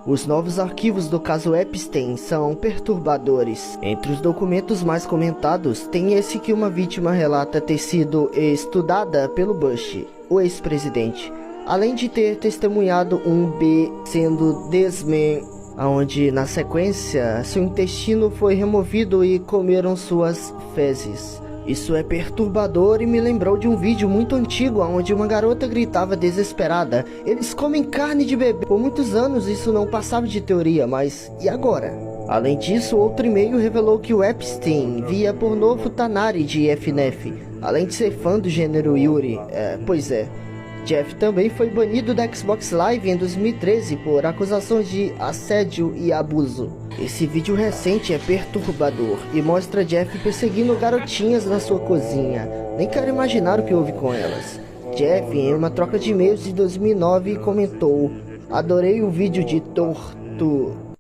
Os novos arquivos do caso Epstein são perturbadores. Entre os documentos mais comentados, tem esse que uma vítima relata ter sido estudada pelo Bush, o ex-presidente, além de ter testemunhado um B sendo onde na sequência seu intestino foi removido e comeram suas fezes. Isso é perturbador e me lembrou de um vídeo muito antigo onde uma garota gritava desesperada: "Eles comem carne de bebê". Por muitos anos isso não passava de teoria, mas e agora? Além disso, outro e-mail revelou que o Epstein via pornô futanari de FNF, além de ser fã do gênero Yuri. Pois é. Jeff também foi banido da Xbox Live em 2013 por acusações de assédio e abuso. Esse vídeo recente é perturbador e mostra Jeff perseguindo garotinhas na sua cozinha. Nem quero imaginar o que houve com elas. Jeff, em uma troca de e-mails de 2009, comentou: "Adorei o vídeo de torto".